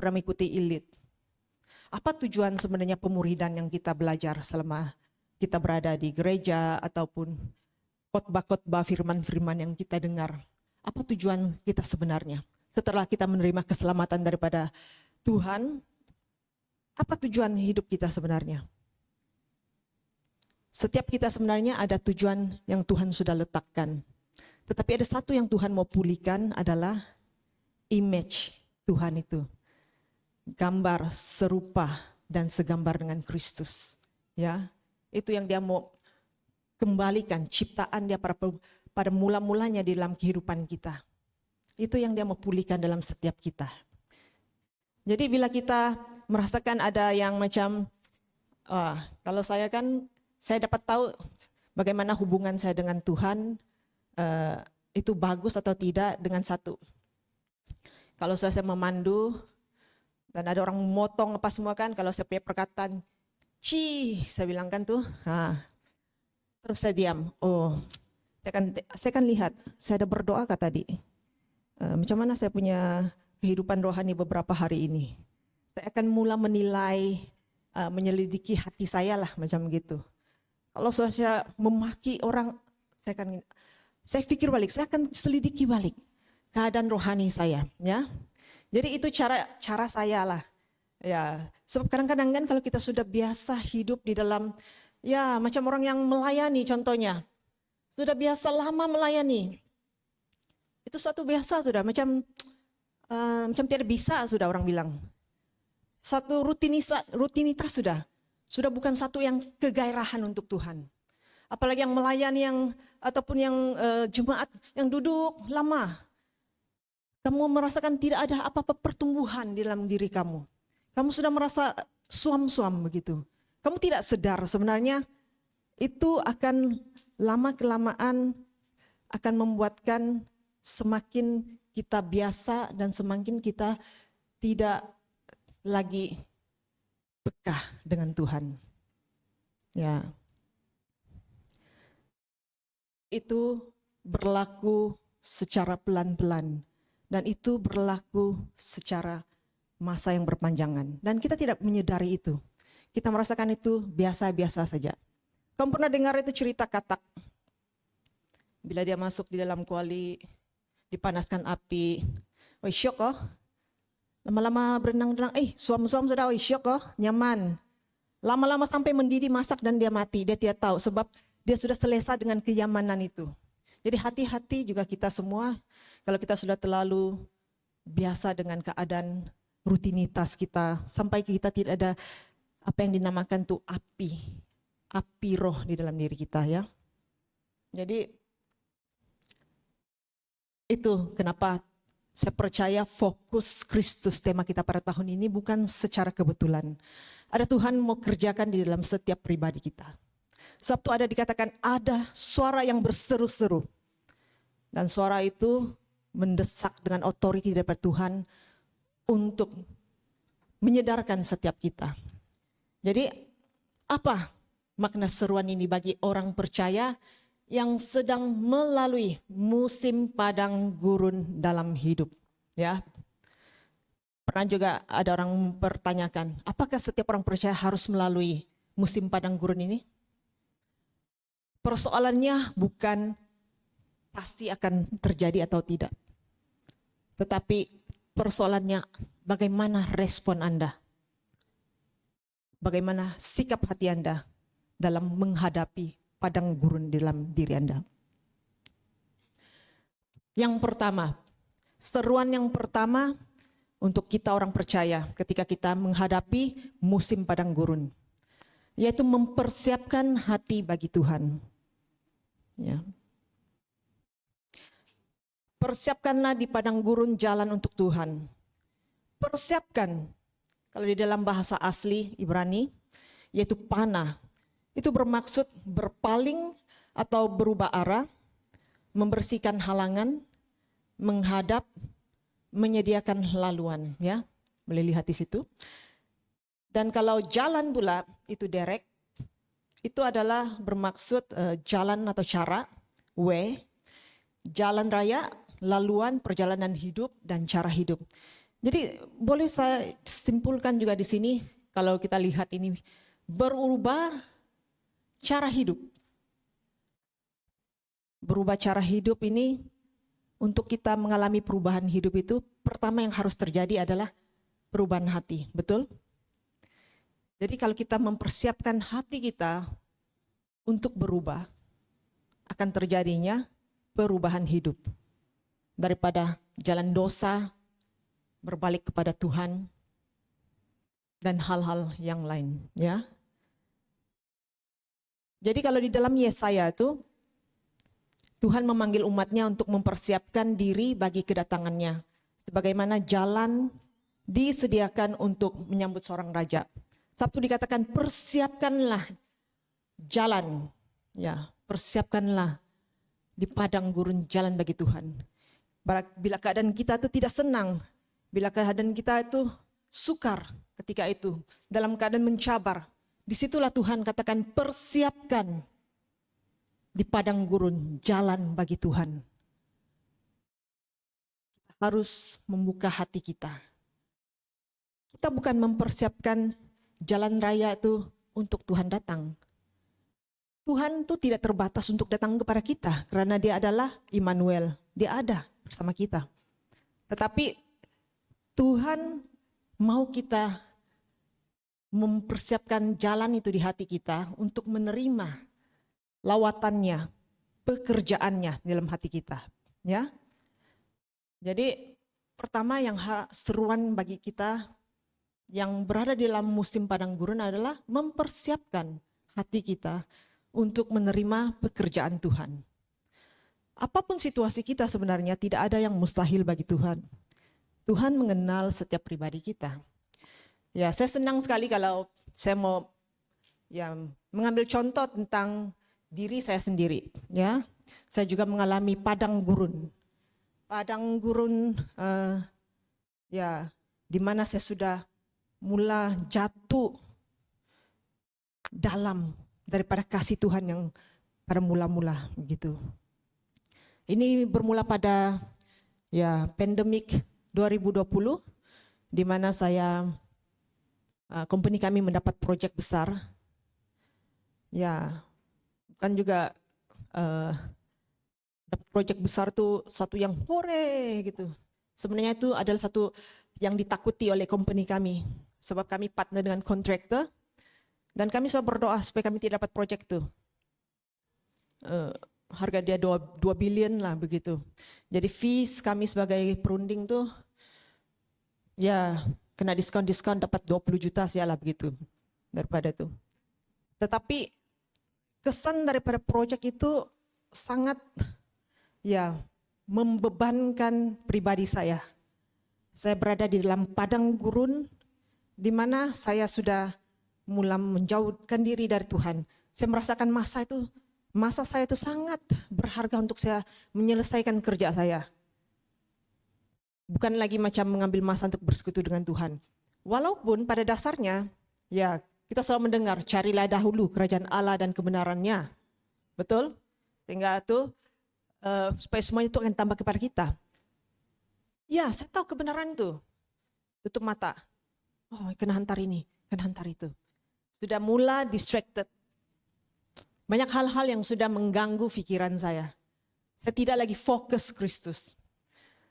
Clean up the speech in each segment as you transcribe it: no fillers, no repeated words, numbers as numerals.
pernah mengikuti Ilit. Apa tujuan sebenarnya pemuridan yang kita belajar selama kita berada di gereja ataupun khotbah-khotbah firman-firman yang kita dengar? Apa tujuan kita sebenarnya? Setelah kita menerima keselamatan daripada Tuhan, apa tujuan hidup kita sebenarnya? Setiap kita sebenarnya ada tujuan yang Tuhan sudah letakkan. Tetapi ada satu yang Tuhan mau pulihkan adalah image Tuhan itu. Gambar serupa dan segambar dengan Kristus. Ya, itu yang dia mau kembalikan, ciptaan dia pada mula-mulanya di dalam kehidupan kita. Itu yang dia mau pulihkan dalam setiap kita. Jadi bila kita merasakan ada yang macam, kalau saya kan, saya dapat tahu bagaimana hubungan saya dengan Tuhan, itu bagus atau tidak dengan satu. Kalau saya memandu, dan ada orang memotong apa semua kan, kalau saya punya perkataan, saya bilang kan tuh, terus saya diam. Saya kan lihat, saya ada berdoa kah tadi? Macam mana saya punya kehidupan rohani beberapa hari ini? Saya akan mulai menilai, menyelidiki hati saya lah macam gitu. Kalau saya memaki orang, saya pikir balik, saya akan selidiki balik keadaan rohani saya, ya. Jadi itu cara saya lah, ya. Sebab kadang-kadang kan kalau kita sudah biasa hidup di dalam, ya macam orang yang melayani contohnya, sudah biasa lama melayani, itu suatu biasa sudah, macam tidak bisa sudah orang bilang. Satu rutinitas sudah bukan satu yang kegairahan untuk Tuhan. Apalagi yang melayani ataupun yang jemaat yang duduk lama. Kamu merasakan tidak ada apa-apa pertumbuhan di dalam diri kamu. Kamu sudah merasa suam-suam begitu. Kamu tidak sadar sebenarnya itu akan lama-kelamaan akan membuatkan semakin kita biasa dan semakin kita tidak lagi peka dengan Tuhan. Ya. Itu berlaku secara pelan-pelan dan itu berlaku secara masa yang berpanjangan dan kita tidak menyadari itu. Kita merasakan itu biasa-biasa saja. Kamu pernah dengar itu cerita Katak? Bila dia masuk di dalam kuali, dipanaskan api, syok oh. Lama-lama berenang-renang, suam-suam sudah, syok oh, nyaman. Lama-lama sampai mendidih, masak dan dia mati. Dia tidak tahu sebab dia sudah selesa dengan kenyamanan itu. Jadi hati-hati juga kita semua, kalau kita sudah terlalu biasa dengan keadaan rutinitas kita, sampai kita tidak ada apa yang dinamakan tuh api roh di dalam diri kita ya. Jadi itu kenapa saya percaya fokus Kristus tema kita pada tahun ini bukan secara kebetulan. Ada Tuhan mau kerjakan di dalam setiap pribadi kita. Sabtu ada dikatakan ada suara yang berseru-seru. Dan suara itu mendesak dengan otoriti daripada Tuhan untuk menyadarkan setiap kita. Jadi apa makna seruan ini bagi orang percaya yang sedang melalui musim padang gurun dalam hidup, ya. Pernah juga ada orang mempertanyakan, apakah setiap orang percaya harus melalui musim padang gurun ini? Persoalannya bukan pasti akan terjadi atau tidak. Tetapi persoalannya bagaimana respon Anda? Bagaimana sikap hati Anda dalam menghadapi padang gurun di dalam diri Anda. Yang pertama, seruan yang pertama untuk kita orang percaya ketika kita menghadapi musim padang gurun, yaitu mempersiapkan hati bagi Tuhan. Ya. Persiapkanlah di padang gurun jalan untuk Tuhan. Persiapkan, kalau di dalam bahasa asli Ibrani, yaitu panah. Itu bermaksud berpaling atau berubah arah, membersihkan halangan, menghadap, menyediakan laluan, ya, melihat di situ. Dan kalau jalan pula itu direct, itu adalah bermaksud jalan atau cara, way, jalan raya, laluan, perjalanan hidup dan cara hidup. Jadi boleh saya simpulkan juga di sini, kalau kita lihat ini, berubah cara hidup. Berubah cara hidup ini, untuk kita mengalami perubahan hidup itu, pertama yang harus terjadi adalah perubahan hati, betul? Jadi kalau kita mempersiapkan hati kita untuk berubah, akan terjadinya perubahan hidup. Daripada jalan dosa, berbalik kepada Tuhan, dan hal-hal yang lain. Ya. Jadi kalau di dalam Yesaya itu, Tuhan memanggil umatnya untuk mempersiapkan diri bagi kedatangannya. Sebagaimana jalan disediakan untuk menyambut seorang raja. Sabtu dikatakan persiapkanlah jalan. Ya, persiapkanlah di padang gurun jalan bagi Tuhan. Bila keadaan kita itu tidak senang, bila keadaan kita itu sukar ketika itu, dalam keadaan mencabar, disitulah Tuhan katakan persiapkan di padang gurun jalan bagi Tuhan. Kita harus membuka hati kita. Kita bukan mempersiapkan jalan raya itu untuk Tuhan datang. Tuhan itu tidak terbatas untuk datang kepada kita, karena Dia adalah Immanuel, Dia ada bersama kita. Tetapi Tuhan mau kita mempersiapkan jalan itu di hati kita untuk menerima lawatannya, pekerjaannya dalam hati kita. Ya. Jadi pertama yang seruan bagi kita yang berada di dalam musim padang gurun adalah mempersiapkan hati kita untuk menerima pekerjaan Tuhan. Apapun situasi kita sebenarnya tidak ada yang mustahil bagi Tuhan. Tuhan mengenal setiap pribadi kita. Ya, saya senang sekali kalau saya mau mengambil contoh tentang diri saya sendiri. Ya, saya juga mengalami padang gurun. Padang gurun, di mana saya sudah mula jatuh dalam daripada kasih Tuhan yang pada mula-mula begitu. Ini bermula pada pandemik 2020, di mana company kami mendapat proyek besar. Ya, bukan juga dapat proyek besar tuh suatu yang hore gitu. Sebenarnya itu adalah satu yang ditakuti oleh company kami, sebab kami partner dengan kontraktor. Dan kami selalu berdoa supaya kami tidak dapat proyek itu. Harga dia 2 billion lah begitu. Jadi fees kami sebagai perunding tuh kena diskon dapat 20 juta lah begitu daripada itu. Tetapi kesan daripada proyek itu sangat membebankan pribadi saya. Saya berada di dalam padang gurun di mana saya sudah mulai menjauhkan diri dari Tuhan. Saya merasakan masa saya itu sangat berharga untuk saya menyelesaikan kerja saya. Bukan lagi macam mengambil masa untuk bersekutu dengan Tuhan. Walaupun pada dasarnya, kita selalu mendengar, carilah dahulu kerajaan Allah dan kebenarannya. Betul? Sehingga itu, supaya semuanya itu akan tambah kepada kita. Ya, saya tahu kebenaran itu. Tutup mata. Oh, kena hantar ini, kena hantar itu. Sudah mula distracted. Banyak hal-hal yang sudah mengganggu pikiran saya. Saya tidak lagi fokus Kristus.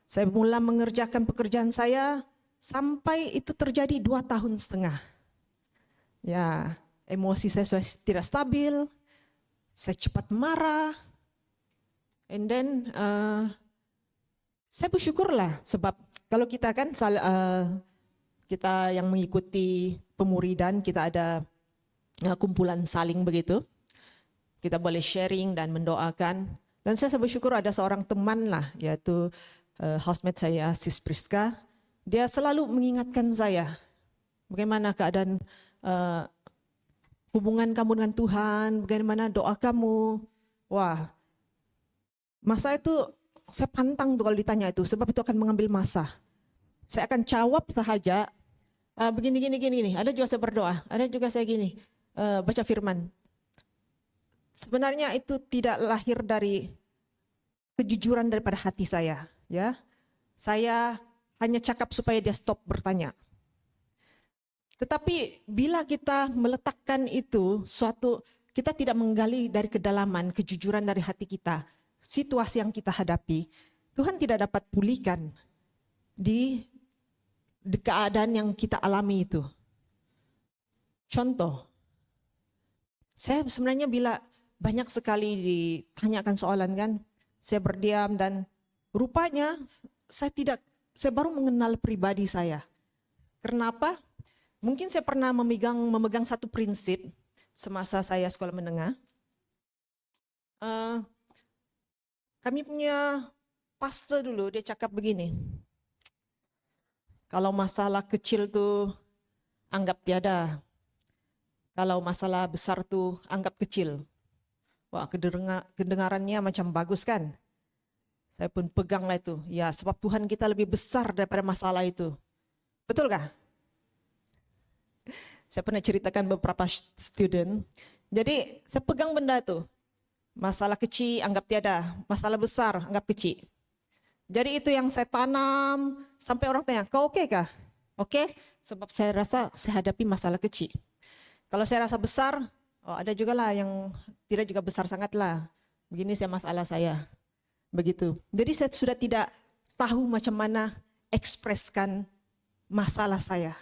Saya mula mengerjakan pekerjaan saya sampai itu terjadi 2,5 tahun. Ya, emosi saya sudah tidak stabil. Saya cepat marah. And then saya bersyukurlah, sebab kalau kita kan kita yang mengikuti pemuridan, kita ada kumpulan saling begitu. Kita boleh sharing dan mendoakan. Dan saya bersyukur ada seorang teman lah, yaitu housemate saya, Sis Priska. Dia selalu mengingatkan saya bagaimana keadaan hubungan kamu dengan Tuhan, bagaimana doa kamu. Wah, masa itu saya pantang tuh kalau ditanya itu, sebab itu akan mengambil masa. Saya akan jawab sahaja, begini. Ada juga saya berdoa, ada juga saya gini, baca firman. Sebenarnya itu tidak lahir dari kejujuran daripada hati saya. Ya, saya hanya cakap supaya dia stop bertanya. Tetapi bila kita meletakkan itu kita tidak menggali dari kedalaman, kejujuran dari hati kita, situasi yang kita hadapi, Tuhan tidak dapat pulihkan di keadaan yang kita alami itu. Contoh, saya sebenarnya bila banyak sekali ditanyakan soalan kan, saya berdiam dan rupanya saya baru mengenal pribadi saya. Kenapa? Mungkin saya pernah memegang satu prinsip semasa saya sekolah menengah. Kami punya pastor dulu, dia cakap begini, kalau masalah kecil tuh anggap tiada, kalau masalah besar tuh anggap kecil. Wah, kedengarannya macam bagus kan? Saya pun peganglah itu. Ya, sebab Tuhan kita lebih besar daripada masalah itu. Betul kah? Saya pernah ceritakan beberapa student. Jadi saya pegang benda itu. Masalah kecil anggap tiada, masalah besar anggap kecil. Jadi itu yang saya tanam sampai orang tanya, kau oke kah? Oke, sebab saya rasa saya hadapi masalah kecil. Kalau saya rasa besar, ada juga lah yang tidak juga besar sangat lah. Begini saya masalah saya. Begitu. Jadi saya sudah tidak tahu macam mana ekspreskan masalah saya.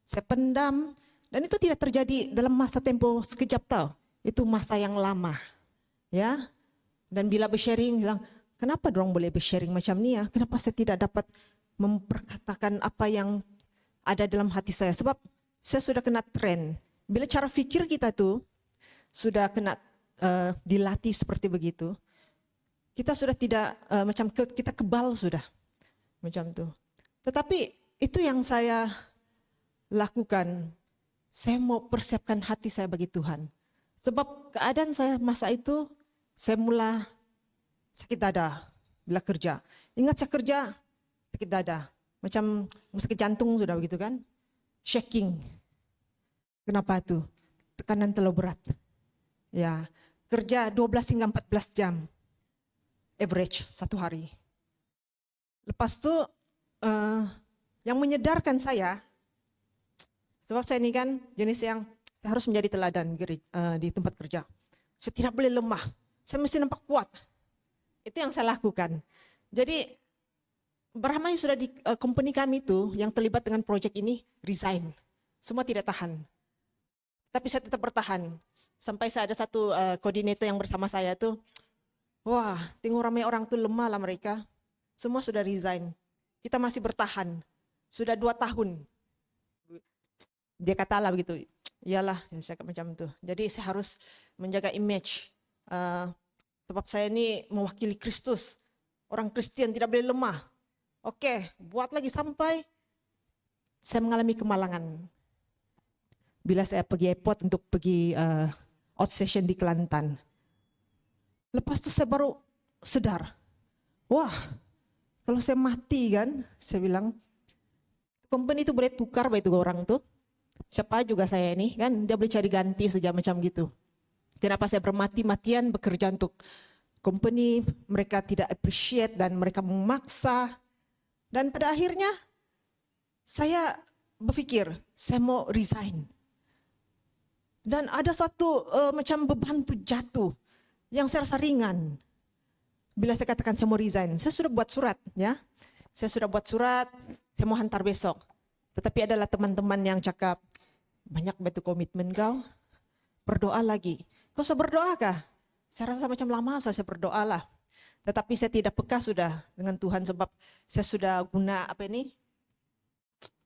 Saya pendam dan itu tidak terjadi dalam masa tempo sekejap tau. Itu masa yang lama. Ya. Dan bila bersharing bilang, kenapa dorang boleh bersharing macam ni ya? Kenapa saya tidak dapat memperkatakan apa yang ada dalam hati saya? Sebab saya sudah kena trend. Bila cara fikir kita tuh sudah kena dilatih seperti begitu, kita sudah tidak macam kita kebal sudah macam tuh. Tetapi itu yang saya lakukan. Saya mau persiapkan hati saya bagi Tuhan. Sebab keadaan saya masa itu saya mula sakit dada bila kerja. Ingat saya kerja sakit dada, macam sakit jantung sudah begitu kan? Shaking. Kenapa itu? Tekanan terlalu berat. Ya, kerja 12 hingga 14 jam. Average satu hari. Lepas itu yang menyedarkan saya, sebab saya ini kan jenis yang saya harus menjadi teladan di tempat kerja. Saya tidak boleh lemah, saya mesti nampak kuat. Itu yang saya lakukan. Jadi beramai sudah di company kami itu yang terlibat dengan proyek ini resign. Semua tidak tahan. Tapi saya tetap bertahan. Sampai saya ada satu koordinator yang bersama saya tuh, wah, tengok ramai orang tuh lemah lah mereka. Semua sudah resign. Kita masih bertahan. Sudah 2 tahun. Dia kata lah begitu. Iyalah, saya macam itu. Jadi saya harus menjaga image. Sebab saya ini mewakili Kristus. Orang Kristen tidak boleh lemah. Oke, buat lagi sampai saya mengalami kemalangan. Bila saya pergi airport untuk pergi out session di Kelantan. Lepas itu saya baru sedar, wah kalau saya mati kan, saya bilang, company itu boleh tukar begitu orang tuh. Siapa juga saya ini kan, dia boleh cari ganti saja macam gitu. Kenapa saya bermati-matian bekerja untuk company, mereka tidak appreciate dan mereka memaksa. Dan pada akhirnya saya berpikir, saya mau resign. Dan ada satu macam beban tuh jatuh yang saya rasa ringan. Bila saya katakan saya mau resign, saya sudah buat surat ya. Saya sudah buat surat, saya mau hantar besok. Tetapi adalah teman-teman yang cakap, banyak betul komitmen kau, berdoa lagi. Kau sudah berdoa kah? Saya rasa macam lama saya berdoa lah. Tetapi saya tidak peka sudah dengan Tuhan sebab saya sudah guna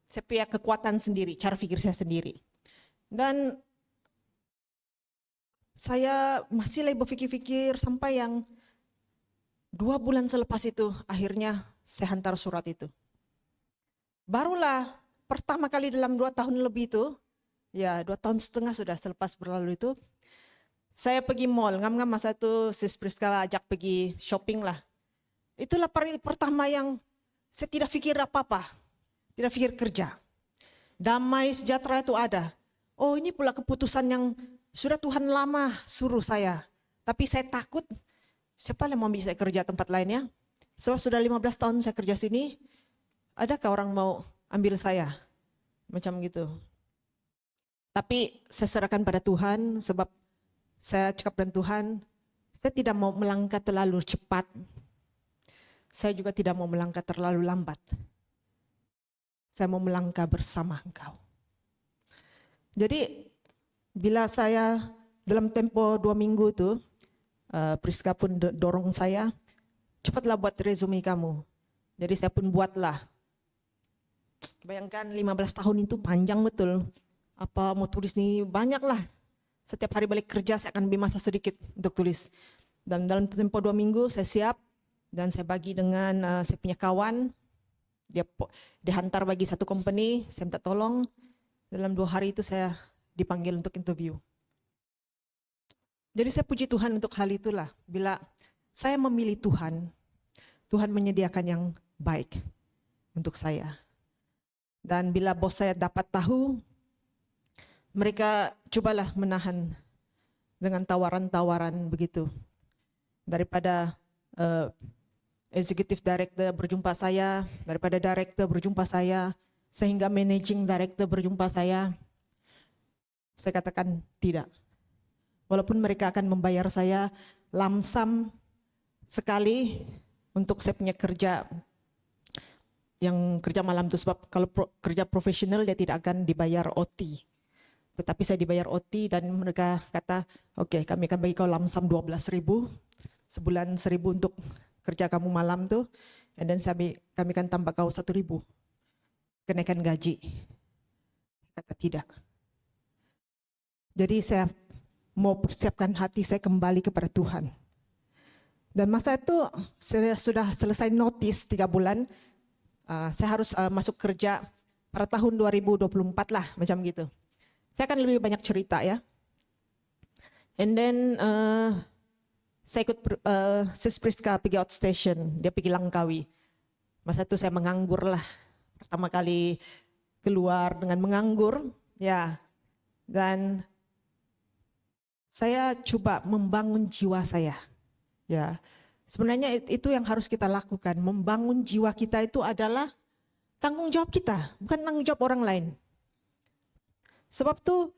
saya punya kekuatan sendiri, cara pikir saya sendiri. Dan saya masih lagi berfikir-fikir sampai yang 2 bulan selepas itu akhirnya saya hantar surat itu. Barulah pertama kali dalam 2 tahun lebih itu, ya 2 tahun setengah sudah selepas berlalu itu, saya pergi mall, ngam-ngam masa itu Sis Priska ajak pergi shopping lah. Itulah pertama yang saya tidak pikir apa-apa, tidak pikir kerja. Damai sejahtera itu ada. Oh ini pula keputusan yang sudah Tuhan lama suruh saya. Tapi saya takut, siapa yang mau bisa kerja tempat lainnya? Sebab sudah 15 tahun saya kerja sini, adakah orang mau ambil saya? Macam gitu. Tapi saya serahkan pada Tuhan, sebab saya cakap dengan Tuhan, saya tidak mau melangkah terlalu cepat. Saya juga tidak mau melangkah terlalu lambat. Saya mau melangkah bersama Engkau. Jadi bila saya dalam tempo 2 minggu itu, Priska pun dorong saya, cepatlah buat resume kamu. Jadi saya pun buatlah. Bayangkan 15 tahun itu panjang betul. Apa mau tulis nih banyak lah. Setiap hari balik kerja saya akan ambil masa sedikit untuk tulis. Dan dalam tempo 2 minggu saya siap dan saya bagi dengan saya punya kawan. Dia hantar bagi satu company, saya minta tolong. Dalam 2 hari itu saya dipanggil untuk interview. Jadi saya puji Tuhan untuk hal itulah. Bila saya memilih Tuhan, Tuhan menyediakan yang baik untuk saya. Dan bila bos saya dapat tahu, mereka cobalah menahan dengan tawaran-tawaran begitu. Daripada executive director berjumpa saya, daripada director berjumpa saya, sehingga managing director berjumpa saya katakan tidak. Walaupun mereka akan membayar saya lamsam sekali untuk saya punya kerja yang kerja malam itu, sebab kalau kerja profesional dia tidak akan dibayar OT. Tetapi saya dibayar OT dan mereka kata, oke, kami akan bagi kau lamsam 12.000, sebulan 1.000 untuk kerja kamu malam tuh, dan kami akan tambah kau 1.000 kenaikan gaji. Kata tidak. Jadi saya mau persiapkan hati saya kembali kepada Tuhan. Dan masa itu saya sudah selesai notice 3 bulan, saya harus masuk kerja pada tahun 2024 lah, macam gitu. Saya akan lebih banyak cerita ya. And then saya ikut Sis Priska pergi outstation, dia pergi Langkawi. Masa itu saya menganggur lah, pertama kali keluar dengan menganggur, ya. Dan saya coba membangun jiwa saya, ya. Sebenarnya itu yang harus kita lakukan, membangun jiwa kita itu adalah tanggung jawab kita, bukan tanggung jawab orang lain. Sebab tuh,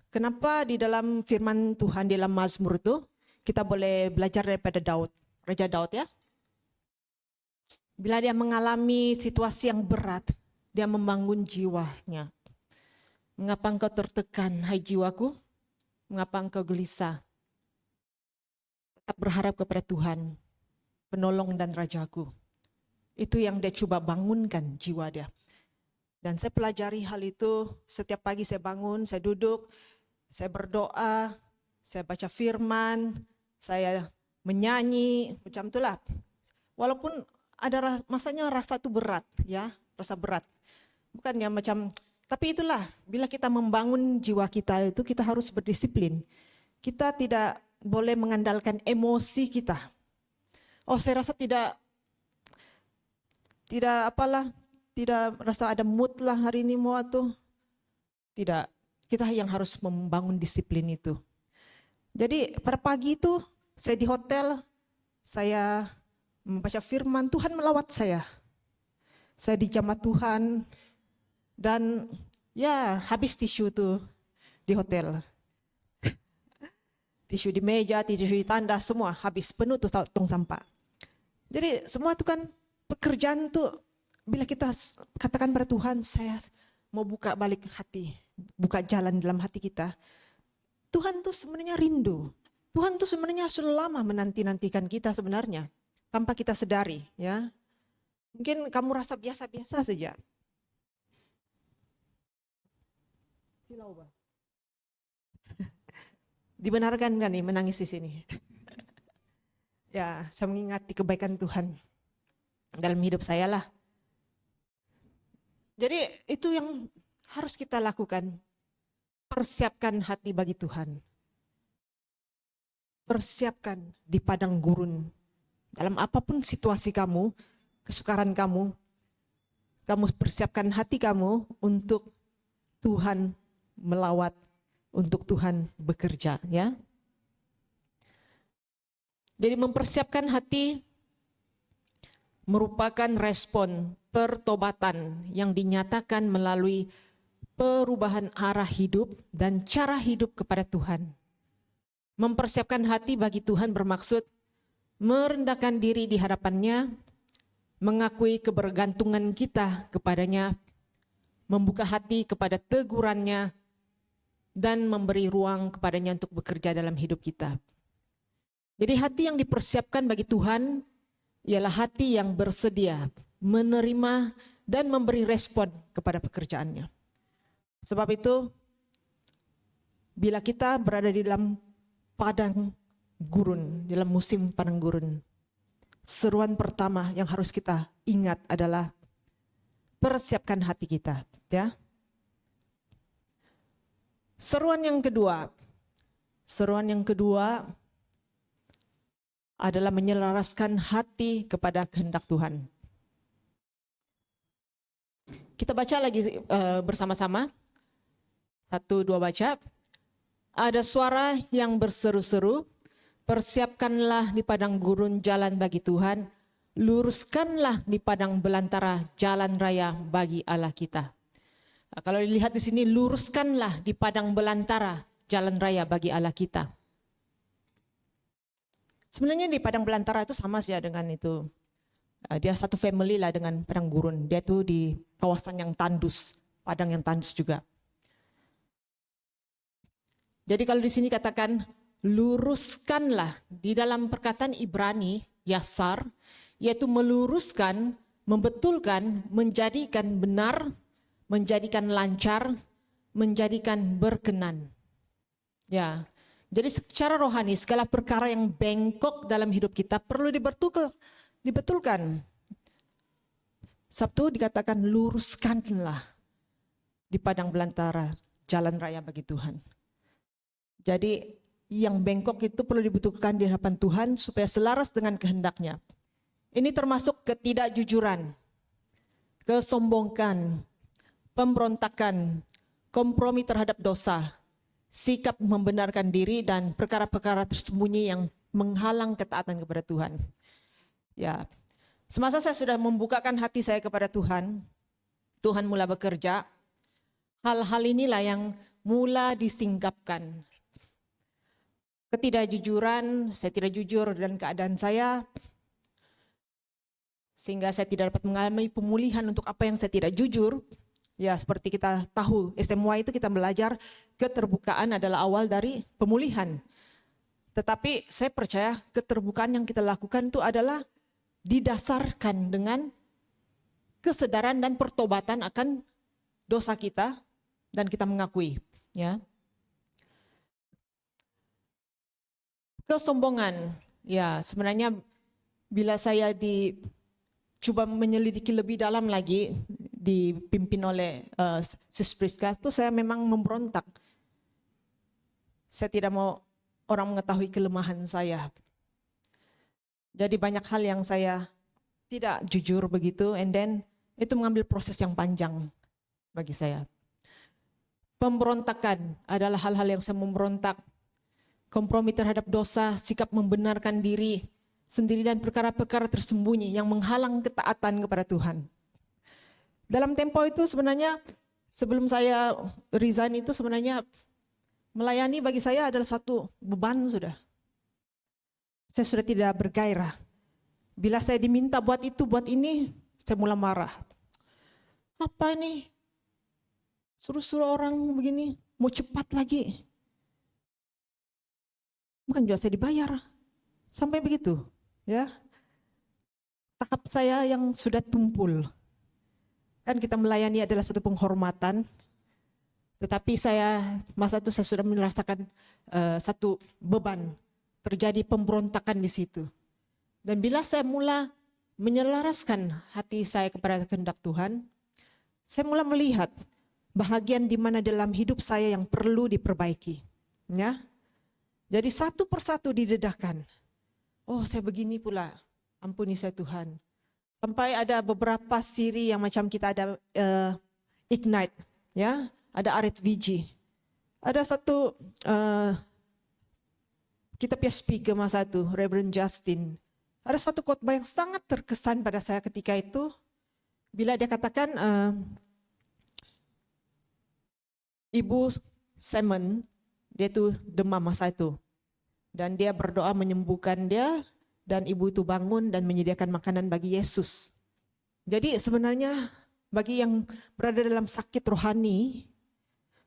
kenapa di dalam firman Tuhan, di dalam Mazmur itu, kita boleh belajar daripada Daud, Raja Daud ya. Bila dia mengalami situasi yang berat, dia membangun jiwanya. Mengapa engkau tertekan, hai jiwaku? Mengapa engkau gelisah? Tetap berharap kepada Tuhan, penolong dan rajaku. Itu yang dia coba bangunkan jiwa dia. Dan saya pelajari hal itu, setiap pagi saya bangun, saya duduk, saya berdoa, saya baca firman, saya menyanyi, macam itulah. Walaupun ada masanya rasa itu berat, ya, rasa berat. Bukannya macam, tapi itulah, bila kita membangun jiwa kita itu, kita harus berdisiplin. Kita tidak boleh mengandalkan emosi kita. Oh, saya rasa tidak rasa ada mood lah hari ini mau tuh. Tidak, kita yang harus membangun disiplin itu. Jadi pada pagi itu saya di hotel, saya membaca firman, Tuhan melawat saya. Saya dijamah Tuhan dan ya habis tisu tuh di hotel. Tisu di meja, tisu di tandas, semua habis, penuh tuh tong sampah. Jadi semua itu kan pekerjaan tuh, bila kita katakan pada Tuhan, saya mau buka balik hati, buka jalan dalam hati kita. Tuhan tuh sebenarnya rindu. Tuhan tuh sebenarnya sudah lama menanti-nantikan kita sebenarnya, tanpa kita sadari, ya. Mungkin kamu rasa biasa-biasa saja. Silau, Bang. Dibenarkan kan nih menangis di sini? Ya, saya mengingati kebaikan Tuhan dalam hidup saya lah. Jadi itu yang harus kita lakukan. Persiapkan hati bagi Tuhan. Persiapkan di padang gurun. Dalam apapun situasi kamu, kesukaran kamu persiapkan hati kamu untuk Tuhan melawat, untuk Tuhan bekerja, ya. Jadi mempersiapkan hati, merupakan respon pertobatan yang dinyatakan melalui perubahan arah hidup dan cara hidup kepada Tuhan. Mempersiapkan hati bagi Tuhan bermaksud merendahkan diri di hadapannya, mengakui kebergantungan kita kepadanya, membuka hati kepada tegurannya, dan memberi ruang kepadanya untuk bekerja dalam hidup kita. Jadi hati yang dipersiapkan bagi Tuhan ialah hati yang bersedia menerima dan memberi respon kepada pekerjaannya. Sebab itu, bila kita berada di dalam padang gurun, dalam musim padang gurun, seruan pertama yang harus kita ingat adalah persiapkan hati kita, ya. Seruan yang kedua adalah menyelaraskan hati kepada kehendak Tuhan. Kita baca lagi bersama-sama. 1, 2 baca. Ada suara yang berseru-seru, persiapkanlah di padang gurun jalan bagi Tuhan, luruskanlah di padang belantara jalan raya bagi Allah kita. Nah, kalau dilihat di sini, luruskanlah di padang belantara jalan raya bagi Allah kita. Sebenarnya di padang belantara itu sama sih ya dengan itu. Dia satu family lah dengan padang gurun. Dia tuh di kawasan yang tandus, padang yang tandus juga. Jadi kalau di sini katakan luruskanlah, di dalam perkataan Ibrani, yasar, yaitu meluruskan, membetulkan, menjadikan benar, menjadikan lancar, menjadikan berkenan. Ya, jadi secara rohani segala perkara yang bengkok dalam hidup kita perlu dibetulkan. Sabtu dikatakan luruskanlah di padang belantara jalan raya bagi Tuhan. Jadi yang bengkok itu perlu dibetulkan di hadapan Tuhan supaya selaras dengan kehendaknya. Ini termasuk ketidakjujuran, kesombongan, pemberontakan, kompromi terhadap dosa, sikap membenarkan diri, dan perkara-perkara tersembunyi yang menghalang ketaatan kepada Tuhan. Ya, semasa saya sudah membukakan hati saya kepada Tuhan, Tuhan mula bekerja. Hal-hal inilah yang mula disingkapkan. Ketidakjujuran, saya tidak jujur dengan keadaan saya, sehingga saya tidak dapat mengalami pemulihan untuk apa yang saya tidak jujur. Ya, seperti kita tahu, SMY itu kita belajar keterbukaan adalah awal dari pemulihan. Tetapi saya percaya keterbukaan yang kita lakukan itu adalah didasarkan dengan kesadaran dan pertobatan akan dosa kita dan kita mengakui, ya. Kesombongan, ya sebenarnya bila saya coba menyelidiki lebih dalam lagi, dipimpin oleh Sis Priska, itu saya memang memberontak. Saya tidak mau orang mengetahui kelemahan saya. Jadi banyak hal yang saya tidak jujur begitu, and then itu mengambil proses yang panjang bagi saya. Pemberontakan adalah hal-hal yang saya memberontak. Kompromi terhadap dosa, sikap membenarkan diri sendiri, dan perkara-perkara tersembunyi yang menghalang ketaatan kepada Tuhan. Dalam tempo itu sebenarnya sebelum saya resign itu sebenarnya melayani bagi saya adalah satu beban sudah. Saya sudah tidak bergairah. Bila saya diminta buat itu, buat ini, saya mulai marah. Apa ini? Suruh-suruh orang begini, mau cepat lagi. Bukan juga saya dibayar. Sampai begitu, ya. Tahap saya yang sudah tumpul. Kan kita melayani adalah suatu penghormatan. Tetapi masa itu saya sudah merasakan satu beban. Terjadi pemberontakan di situ. Dan bila saya mulai menyelaraskan hati saya kepada kehendak Tuhan, saya mulai melihat bahagian di mana dalam hidup saya yang perlu diperbaiki. Ya. Jadi satu persatu didedahkan. Oh, saya begini pula. Ampuni saya Tuhan. Sampai ada beberapa siri yang macam kita ada Ignite, ya, ada Arit VG. Ada satu kita punya speaker masa itu, Reverend Justin. Ada satu khotbah yang sangat terkesan pada saya ketika itu, bila dia katakan, Ibu Simon, dia itu demam masa itu. Dan dia berdoa menyembuhkan dia, dan ibu itu bangun dan menyediakan makanan bagi Yesus. Jadi sebenarnya bagi yang berada dalam sakit rohani,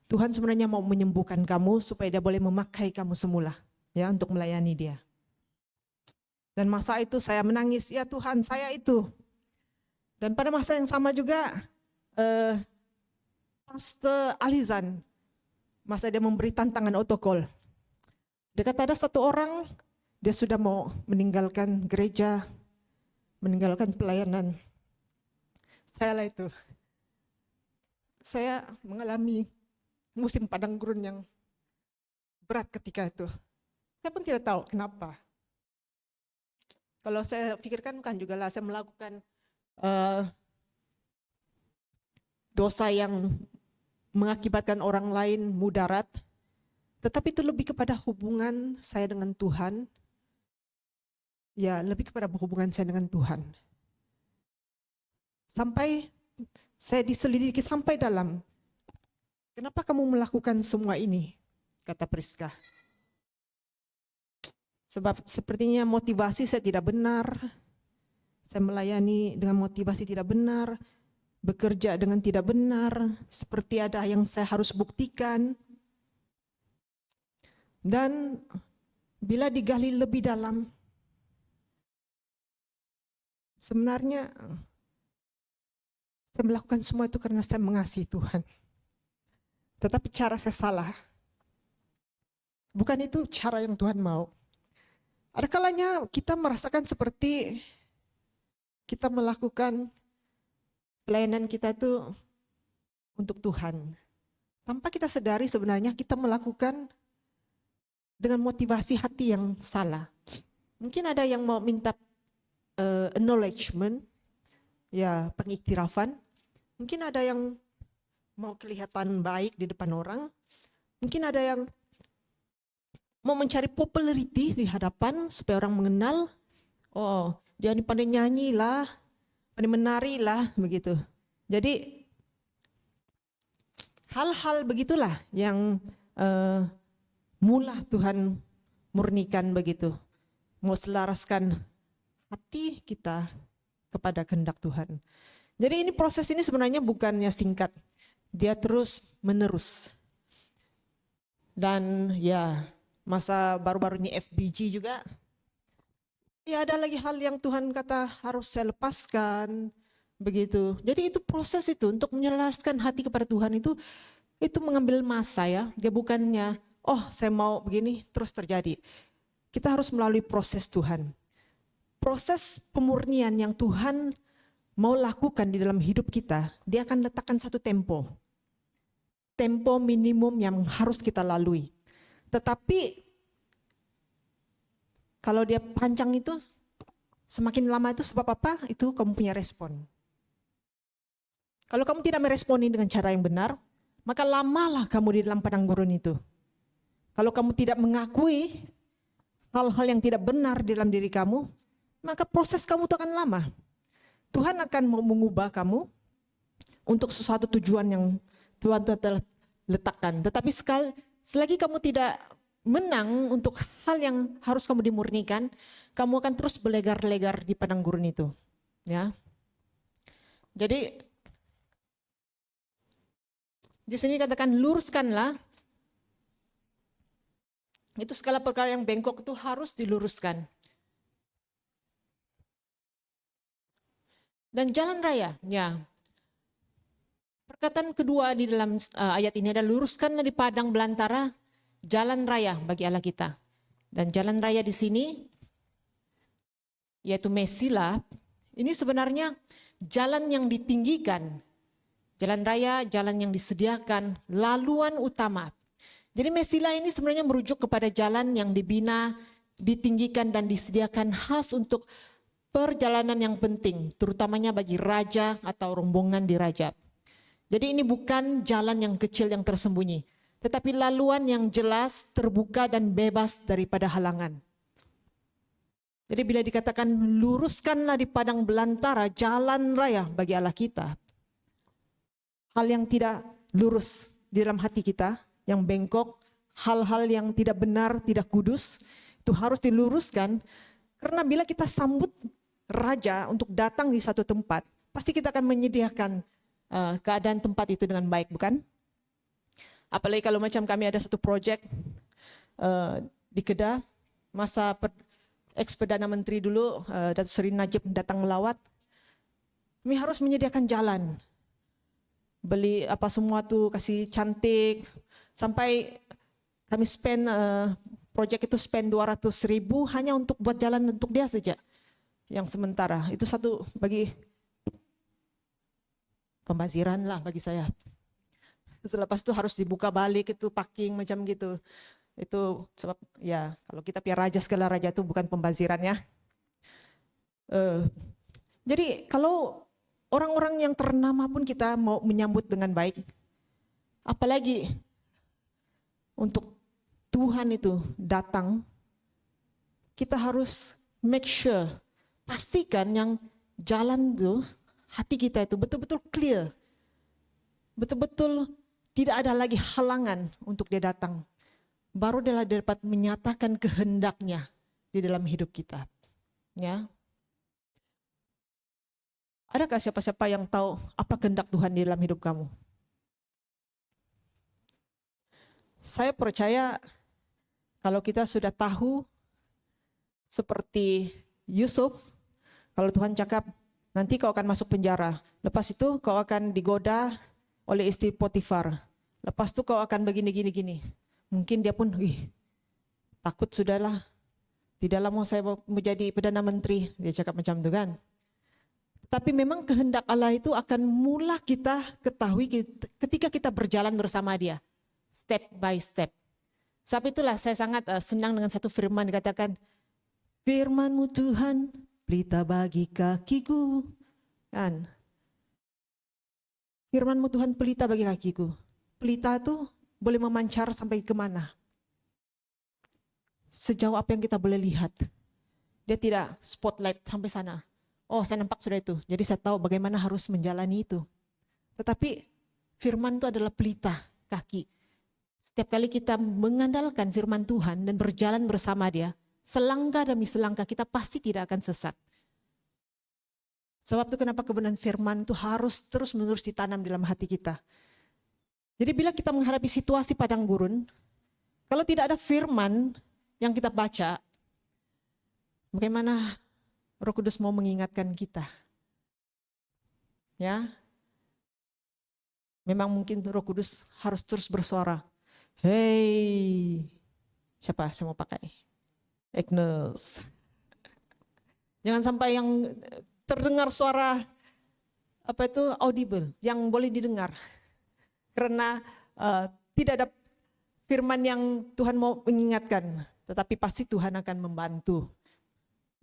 Tuhan sebenarnya mau menyembuhkan kamu supaya dia boleh memakai kamu semula ya untuk melayani dia. Dan masa itu saya menangis, ya Tuhan saya itu. Dan pada masa yang sama juga Pastor Alizan, masa dia memberi tantangan autocall. Dia kata ada satu orang, dia sudah mau meninggalkan gereja, meninggalkan pelayanan. Saya lah itu. Saya mengalami musim padang gurun yang berat ketika itu. Saya pun tidak tahu kenapa. Kalau saya pikirkan kan juga lah saya melakukan dosa yang mengakibatkan orang lain mudarat, tetapi itu lebih kepada hubungan saya dengan Tuhan. Ya, lebih kepada hubungan saya dengan Tuhan. Sampai saya diselidiki sampai dalam, kenapa kamu melakukan semua ini? Kata Priska. Sebab sepertinya motivasi saya tidak benar, saya melayani dengan motivasi tidak benar, bekerja dengan tidak benar, seperti ada yang saya harus buktikan. Dan bila digali lebih dalam, sebenarnya saya melakukan semua itu karena saya mengasihi Tuhan. Tetapi cara saya salah. Bukan itu cara yang Tuhan mau. Ada kalanya kita merasakan seperti kita melakukan pelayanan kita itu untuk Tuhan. Tanpa kita sadari sebenarnya kita melakukan dengan motivasi hati yang salah. Mungkin ada yang mau minta acknowledgement, ya pengiktirafan. Mungkin ada yang mau kelihatan baik di depan orang. Mungkin ada yang mau mencari popularity di hadapan supaya orang mengenal. Oh, dia ini pandai nyanyi lah, pandai menari lah, begitu. Jadi hal-hal begitulah yang mula Tuhan murnikan begitu. Mau selaraskan hati kita kepada kehendak Tuhan. Jadi ini proses ini sebenarnya bukannya singkat. Dia terus menerus. Dan ya masa baru-baru ini FBG juga. Ya ada lagi hal yang Tuhan kata harus saya lepaskan. Begitu. Jadi itu proses itu untuk menyelaraskan hati kepada Tuhan itu mengambil masa ya. Dia bukannya saya mau begini terus terjadi. Kita harus melalui proses Tuhan. Proses pemurnian yang Tuhan mau lakukan di dalam hidup kita, dia akan letakkan satu tempo. Tempo minimum yang harus kita lalui. Tetapi kalau dia panjang itu, semakin lama itu sebab apa? Itu kamu punya respon. Kalau kamu tidak meresponi dengan cara yang benar, maka lamalah kamu di dalam padang gurun itu. Kalau kamu tidak mengakui hal-hal yang tidak benar di dalam diri kamu, maka proses kamu itu akan lama. Tuhan akan mau mengubah kamu untuk sesuatu tujuan yang Tuhan telah letakkan. Tetapi selagi kamu tidak menang untuk hal yang harus kamu dimurnikan, kamu akan terus berlegar-legar di padang gurun itu. Ya. Jadi di sini katakan luruskanlah. Itu segala perkara yang bengkok itu harus diluruskan. Dan jalan raya, ya. Perkataan kedua di dalam ayat ini adalah luruskanlah di padang belantara jalan raya bagi Allah kita. Dan jalan raya di sini yaitu Mesilah, ini sebenarnya jalan yang ditinggikan. Jalan raya, jalan yang disediakan, laluan utama. Jadi Mesilah ini sebenarnya merujuk kepada jalan yang dibina, ditinggikan dan disediakan khas untuk perjalanan yang penting, terutamanya bagi raja atau rombongan di raja. Jadi ini bukan jalan yang kecil yang tersembunyi, tetapi laluan yang jelas, terbuka dan bebas daripada halangan. Jadi bila dikatakan luruskanlah di padang belantara jalan raya bagi Allah kita, hal yang tidak lurus di dalam hati kita, yang bengkok, hal-hal yang tidak benar, tidak kudus, itu harus diluruskan. Karena bila kita sambut raja untuk datang di satu tempat, pasti kita akan menyediakan keadaan tempat itu dengan baik, bukan? Apalagi kalau macam kami ada satu proyek di Kedah, masa ex-Perdana Menteri dulu, Datuk Seri Najib datang melawat, kami harus menyediakan jalan. Beli apa semua tuh, kasih cantik, sampai kami proyek itu spend 200.000 hanya untuk buat jalan untuk dia saja. Yang sementara, itu satu bagi pembaziran lah bagi saya. Selepas itu harus dibuka balik, itu parking macam gitu. Itu sebab ya kalau kita piara raja, segala raja itu bukan pembaziran ya. Jadi kalau orang-orang yang ternama pun kita mau menyambut dengan baik, apalagi untuk Tuhan itu datang, kita harus make sure, pastikan yang jalan itu, hati kita itu betul-betul clear, betul-betul tidak ada lagi halangan untuk dia datang. Baru dia dapat menyatakan kehendaknya di dalam hidup kita. Ya. Adakah siapa-siapa yang tahu apa kehendak Tuhan di dalam hidup kamu? Saya percaya kalau kita sudah tahu seperti Yusuf, kalau Tuhan cakap nanti kau akan masuk penjara, lepas itu kau akan digoda oleh istri Potifar, lepas itu kau akan begini-gini-gini. Mungkin dia pun, takut sudahlah, tidaklah mau saya menjadi Perdana Menteri, dia cakap macam itu kan. Tapi memang kehendak Allah itu akan mula kita ketahui ketika kita berjalan bersama dia, step by step. Sebab itulah saya sangat senang dengan satu firman dikatakan, firman-Mu Tuhan, pelita bagi kakiku. Kan? Firman-Mu Tuhan, pelita bagi kakiku. Pelita itu boleh memancar sampai kemana? Sejauh apa yang kita boleh lihat. Dia tidak spotlight sampai sana. Oh, saya nampak sudah itu. Jadi saya tahu bagaimana harus menjalani itu. Tetapi firman itu adalah pelita kaki. Setiap kali kita mengandalkan firman Tuhan dan berjalan bersama dia, selangkah demi selangkah kita pasti tidak akan sesat. Sebab itu kenapa kebenaran firman itu harus terus-menerus ditanam dalam hati kita. Jadi bila kita menghadapi situasi padang gurun, kalau tidak ada firman yang kita baca, bagaimana Roh Kudus mau mengingatkan kita? Ya, memang mungkin Roh Kudus harus terus bersuara. Hey, siapa saya mau pakai? Agnes. Jangan sampai yang terdengar suara apa itu audible, yang boleh didengar. Karena tidak ada firman yang Tuhan mau mengingatkan, tetapi pasti Tuhan akan membantu.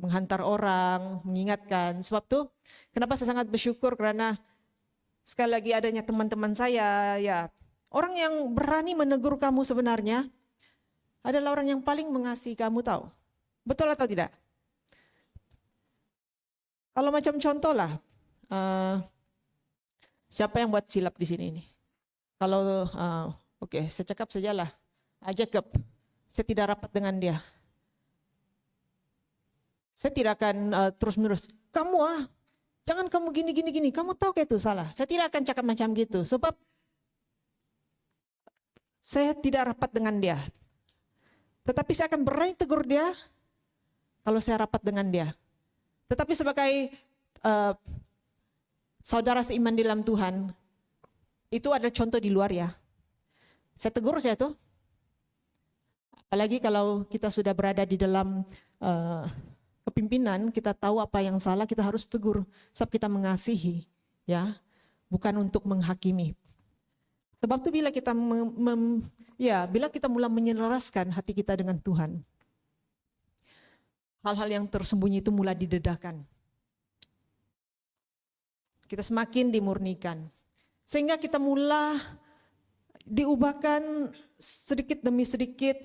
Menghantar orang, mengingatkan. Sebab itu kenapa saya sangat bersyukur karena sekali lagi adanya teman-teman saya, ya orang yang berani menegur kamu sebenarnya adalah orang yang paling mengasihi kamu, tahu. Betul atau tidak? Kalau macam contoh lah, siapa yang buat silap di sini ini? Kalau oke, saya cakap sajalah, Jacob, saya tidak rapat dengan dia. Saya tidak akan terus-menerus, kamu jangan kamu gini, kamu tahu kayak itu salah. Saya tidak akan cakap macam gitu, sebab saya tidak rapat dengan dia. Tetapi saya akan berani tegur dia kalau saya rapat dengan dia. Tetapi sebagai saudara seiman di dalam Tuhan, itu ada contoh di luar ya. Saya tegur saya tuh. Apalagi kalau kita sudah berada di dalam kepimpinan, kita tahu apa yang salah, kita harus tegur. Sebab kita mengasihi, ya, bukan untuk menghakimi. Sebab itu bila kita bila kita mulai menyelaraskan hati kita dengan Tuhan, hal-hal yang tersembunyi itu mulai didedahkan. Kita semakin dimurnikan. Sehingga kita mulai diubahkan sedikit demi sedikit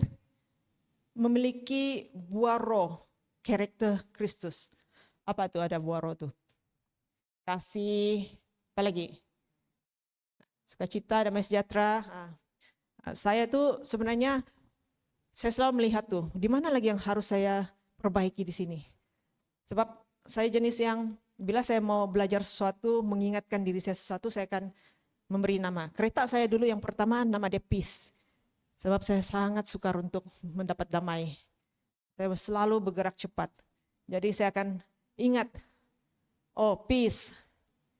memiliki buah roh, karakter Kristus. Apa tuh ada buah roh tuh? Kasih, apa lagi? Sukacita, damai sejahtera. Saya tuh sebenarnya saya selalu melihat tuh, di mana lagi yang harus saya perbaiki di sini. Sebab saya jenis yang bila saya mau belajar sesuatu, mengingatkan diri saya sesuatu, saya akan memberi nama. Kereta saya dulu yang pertama nama dia Peace. Sebab saya sangat sukar untuk mendapat damai. Saya selalu bergerak cepat. Jadi saya akan ingat, oh Peace,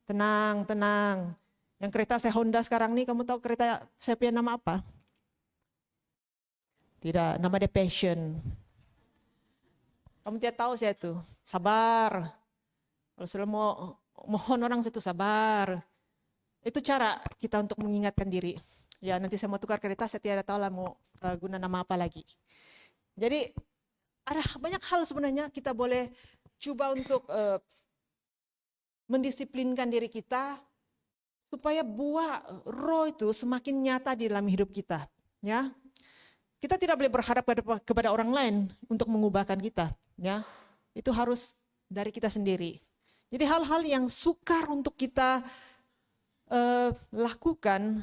tenang, tenang. Yang kereta saya Honda sekarang nih, kamu tahu kereta saya punya nama apa? Tidak, nama dia Passion. Kamu tidak tahu saya tuh, sabar. Kalau sudah mau mohon orang situ sabar. Itu cara kita untuk mengingatkan diri. Ya nanti saya mau tukar kereta, saya tidak tahu lah mau guna nama apa lagi. Jadi ada banyak hal sebenarnya kita boleh coba untuk mendisiplinkan diri kita supaya buah roh itu semakin nyata di dalam hidup kita. Ya, kita tidak boleh berharap kepada orang lain untuk mengubahkan kita. Ya, itu harus dari kita sendiri. Jadi hal-hal yang sukar untuk kita lakukan,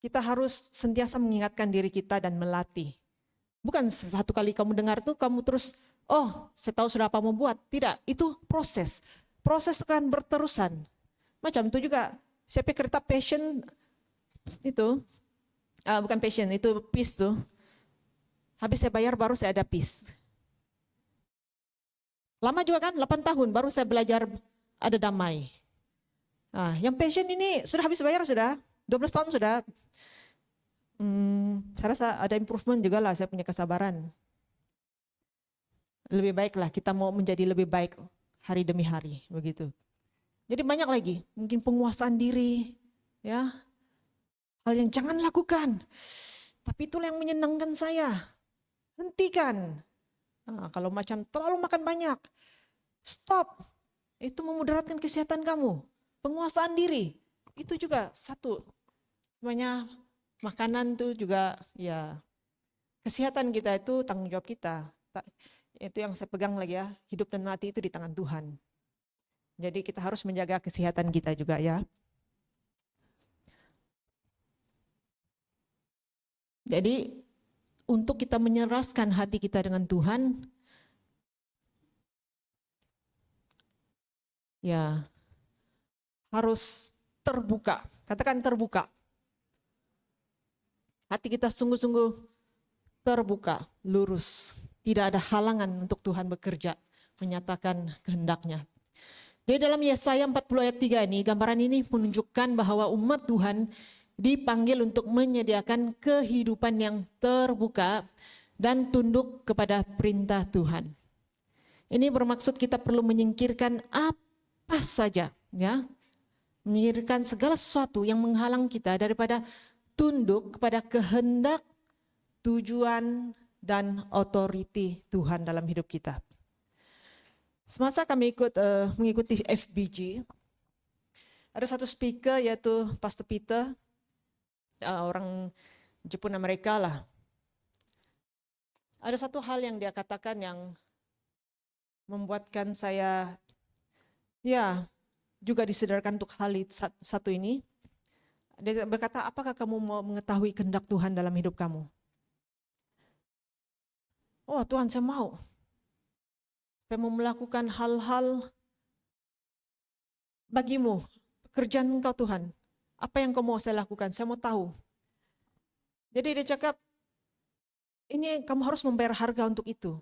kita harus sentiasa mengingatkan diri kita dan melatih. Bukan satu kali kamu dengar tuh kamu terus, oh saya tahu sudah apa mau buat. Tidak, itu proses. Proses akan berterusan. Macam itu juga, siapa kereta Passion itu, bukan Passion, itu Peace tuh. Habis saya bayar baru saya ada Peace. Lama juga kan, 8 tahun baru saya belajar ada damai. Nah, yang Passion ini sudah habis bayar sudah, 12 tahun sudah. Saya rasa ada improvement juga lah, saya punya kesabaran. Lebih baiklah kita mau menjadi lebih baik hari demi hari, begitu. Jadi banyak lagi, mungkin penguasaan diri, ya, hal yang jangan lakukan. Tapi itulah yang menyenangkan saya. Hentikan. Nah, kalau macam terlalu makan banyak, stop. Itu memudaratkan kesehatan kamu. Penguasaan diri, itu juga satu. Semuanya makanan itu juga, ya, kesehatan kita itu tanggung jawab kita. Itu yang saya pegang lagi ya, hidup dan mati itu di tangan Tuhan. Jadi kita harus menjaga kesehatan kita juga ya. Jadi untuk kita menyeraskan hati kita dengan Tuhan, ya harus terbuka. Katakan terbuka. Hati kita sungguh-sungguh terbuka, lurus. Tidak ada halangan untuk Tuhan bekerja, menyatakan kehendaknya. Jadi dalam Yesaya 40 ayat 3 ini, gambaran ini menunjukkan bahwa umat Tuhan dipanggil untuk menyediakan kehidupan yang terbuka dan tunduk kepada perintah Tuhan. Ini bermaksud kita perlu menyingkirkan apa saja, ya, menyingkirkan segala sesuatu yang menghalang kita daripada tunduk kepada kehendak, tujuan, dan otoriti Tuhan dalam hidup kita. Semasa kami mengikuti FBG, ada satu speaker yaitu Pastor Peter, orang Jepun Amerika lah. Ada satu hal yang dia katakan yang membuatkan saya ya juga disadarkan untuk hal satu ini. Dia berkata, apakah kamu mau mengetahui kehendak Tuhan dalam hidup kamu? Oh Tuhan, saya mau. Saya mau melakukan hal-hal bagimu, pekerjaan Engkau Tuhan. Apa yang kau mau saya lakukan? Saya mau tahu. Jadi dia cakap, ini kamu harus membayar harga untuk itu.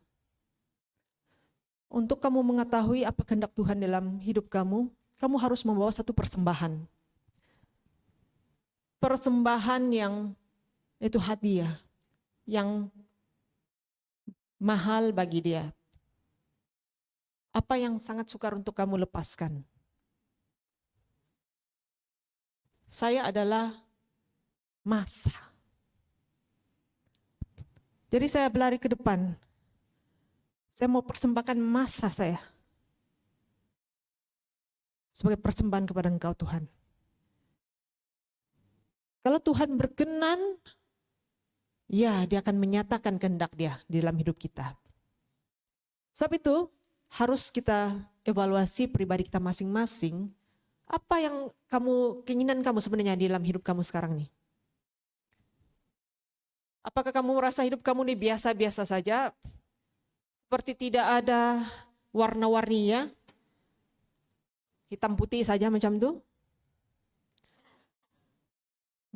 Untuk kamu mengetahui apa kehendak Tuhan dalam hidup kamu, kamu harus membawa satu persembahan. Persembahan yang itu hadiah, yang mahal bagi dia. Apa yang sangat sukar untuk kamu lepaskan? Saya adalah masa. Jadi saya berlari ke depan. Saya mau persembahkan masa saya sebagai persembahan kepada Engkau Tuhan. Kalau Tuhan berkenan, ya dia akan menyatakan kehendak dia di dalam hidup kita. Sebab itu harus kita evaluasi pribadi kita masing-masing. Apa yang keinginan kamu sebenarnya di dalam hidup kamu sekarang nih? Apakah kamu merasa hidup kamu ini biasa-biasa saja? Seperti tidak ada warna-warninya? Hitam putih saja macam itu?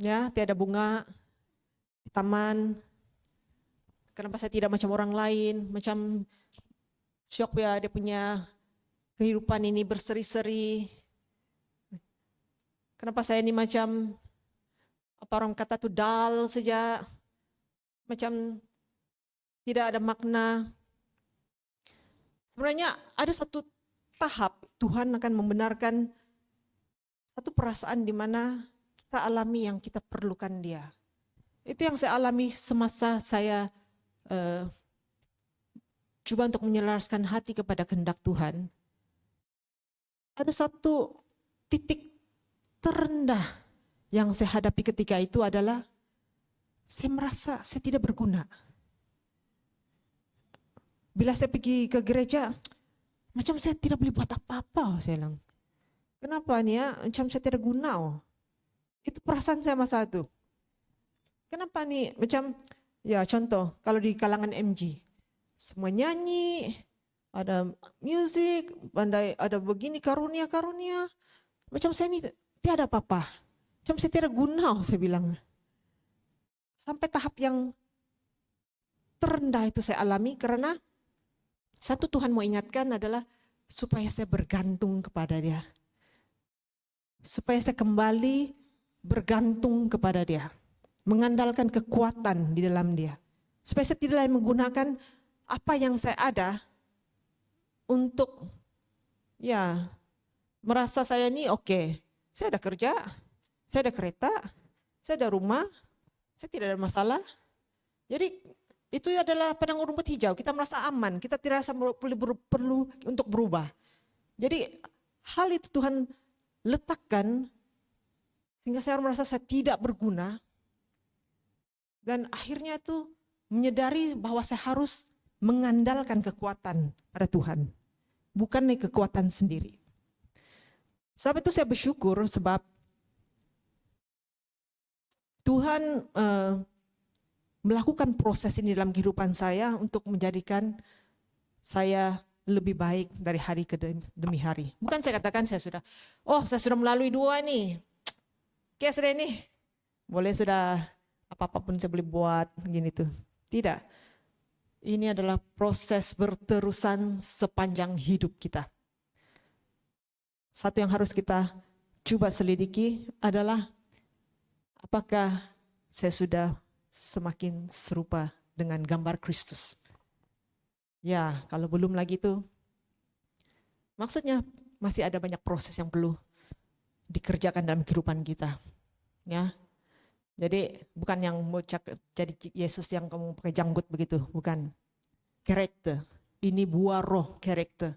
Ya, tiada bunga di taman. Kenapa saya tidak macam orang lain? Macam syok ya, dia punya kehidupan ini berseri-seri. Kenapa saya ini macam, apa orang kata tuh dull saja, macam tidak ada makna. Sebenarnya ada satu tahap Tuhan akan membenarkan satu perasaan di mana kita alami yang kita perlukan Dia. Itu yang saya alami semasa saya coba untuk menyelaraskan hati kepada kehendak Tuhan. Ada satu titik terendah yang saya hadapi ketika itu adalah saya merasa saya tidak berguna. Bila saya pergi ke gereja, macam saya tidak boleh buat apa-apa, saya bilang. Kenapa nih ya, macam saya tidak guna. Itu perasaan saya masa itu. Kenapa nih, macam ya contoh, kalau di kalangan MG, semua nyanyi, ada musik, pandai, ada begini karunia-karunia. Macam saya ini tiada apa-apa. Macam saya tidak guna, saya bilang. Sampai tahap yang terendah itu saya alami karena satu Tuhan mau ingatkan adalah supaya saya bergantung kepada Dia. Supaya saya kembali bergantung kepada Dia. Mengandalkan kekuatan di dalam Dia. Supaya saya tidak lagi menggunakan apa yang saya ada untuk ya merasa saya ini oke. Saya ada kerja, saya ada kereta, saya ada rumah, saya tidak ada masalah. Jadi itu adalah padang rumput hijau, kita merasa aman, kita tidak rasa perlu untuk berubah. Jadi hal itu Tuhan letakkan sehingga saya merasa saya tidak berguna. Dan akhirnya itu menyadari bahwa saya harus mengandalkan kekuatan pada Tuhan. Bukan kekuatan sendiri. Sebab itu saya bersyukur sebab Tuhan melakukan proses ini dalam kehidupan saya untuk menjadikan saya lebih baik dari hari ke demi hari. Bukan saya katakan saya sudah melalui 2 nih. Oke sudah ini, boleh sudah apa-apapun saya boleh buat gini tuh. Tidak. Ini adalah proses berterusan sepanjang hidup kita. Satu yang harus kita coba selidiki adalah apakah saya sudah semakin serupa dengan gambar Kristus. Ya, kalau belum lagi itu, maksudnya masih ada banyak proses yang perlu dikerjakan dalam kehidupan kita. Ya, jadi bukan yang mau jadi Yesus yang kamu pakai janggut begitu, bukan. Karakter, ini buah roh karakter.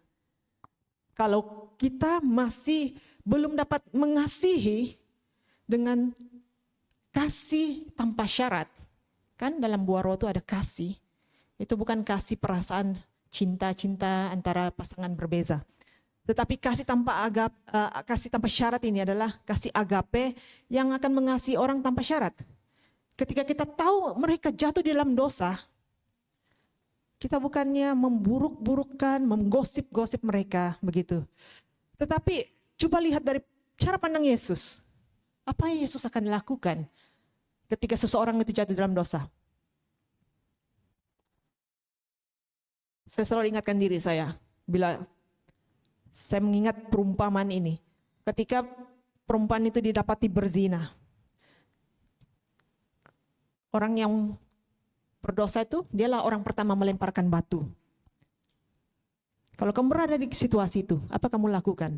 Kalau kita masih belum dapat mengasihi dengan kasih tanpa syarat, kan dalam buah roh itu ada kasih. Itu bukan kasih perasaan cinta-cinta antara pasangan berbeza. Tetapi kasih tanpa syarat ini adalah kasih agape yang akan mengasihi orang tanpa syarat. Ketika kita tahu mereka jatuh di dalam dosa, kita bukannya memburuk-burukkan, menggosip-gosip mereka begitu. Tetapi coba lihat dari cara pandang Yesus. Apa yang Yesus akan lakukan ketika seseorang itu jatuh dalam dosa? Saya selalu ingatkan diri saya bila saya mengingat perumpamaan ini. Ketika perempuan itu didapati berzina, orang yang berdosa itu dialah orang pertama melemparkan batu. Kalau kamu berada di situasi itu, apa kamu lakukan?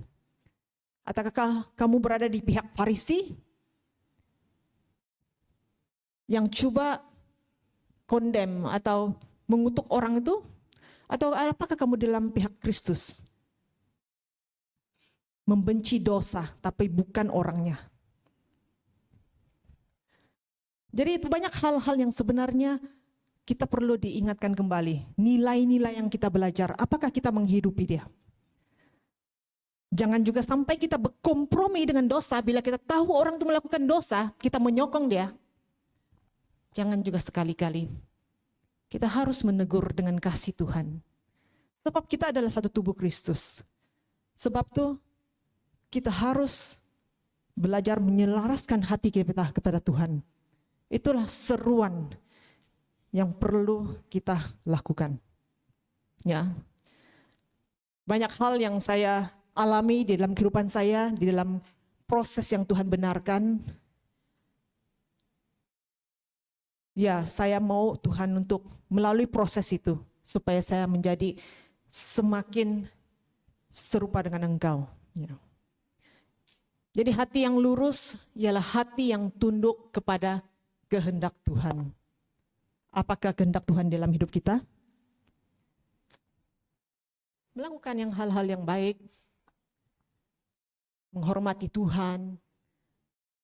Ataukah kamu berada di pihak Farisi yang coba kondem atau mengutuk orang itu? Atau apakah kamu dalam pihak Kristus? Membenci dosa tapi bukan orangnya. Jadi itu banyak hal-hal yang sebenarnya kita perlu diingatkan kembali nilai-nilai yang kita belajar, apakah kita menghidupi dia. Jangan juga sampai kita berkompromi dengan dosa. Bila kita tahu orang itu melakukan dosa, kita menyokong dia. Jangan juga sekali-kali. Kita harus menegur dengan kasih Tuhan. Sebab kita adalah satu tubuh Kristus. Sebab itu kita harus belajar menyelaraskan hati kita kepada Tuhan. Itulah seruan yang perlu kita lakukan. Ya. Banyak hal yang saya alami di dalam kehidupan saya, di dalam proses yang Tuhan benarkan. Ya, saya mau Tuhan untuk melalui proses itu, supaya saya menjadi semakin serupa dengan Engkau. Ya. Jadi hati yang lurus ialah hati yang tunduk kepada kehendak Tuhan. Apakah kehendak Tuhan dalam hidup kita? Melakukan yang hal-hal yang baik, menghormati Tuhan,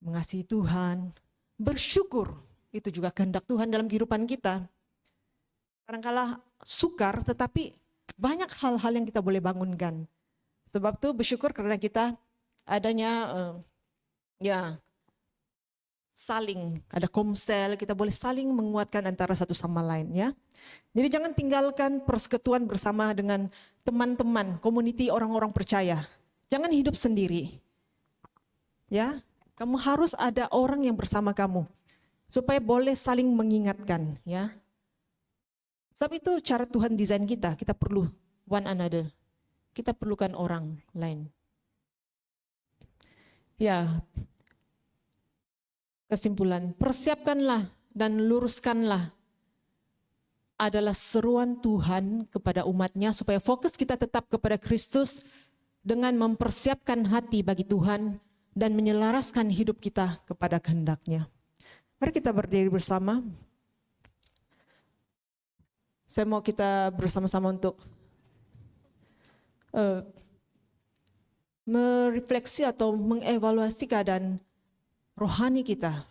mengasihi Tuhan, bersyukur, itu juga kehendak Tuhan dalam kehidupan kita. Kadang-kala sukar, tetapi banyak hal-hal yang kita boleh bangunkan. Sebab itu bersyukur karena kita adanya saling, ada komsel, kita boleh saling menguatkan antara satu sama lain, ya. Jadi jangan tinggalkan persekutuan bersama dengan teman-teman, community orang-orang percaya. Jangan hidup sendiri. Ya, kamu harus ada orang yang bersama kamu supaya boleh saling mengingatkan, ya. Sebab itu cara Tuhan desain kita perlu one another. Kita perlukan orang lain. Ya. Kesimpulan, persiapkanlah dan luruskanlah adalah seruan Tuhan kepada umatnya supaya fokus kita tetap kepada Kristus dengan mempersiapkan hati bagi Tuhan dan menyelaraskan hidup kita kepada kehendak-Nya. Mari kita berdiri bersama. Saya mau kita bersama-sama untuk merefleksi atau mengevaluasi keadaan rohani kita.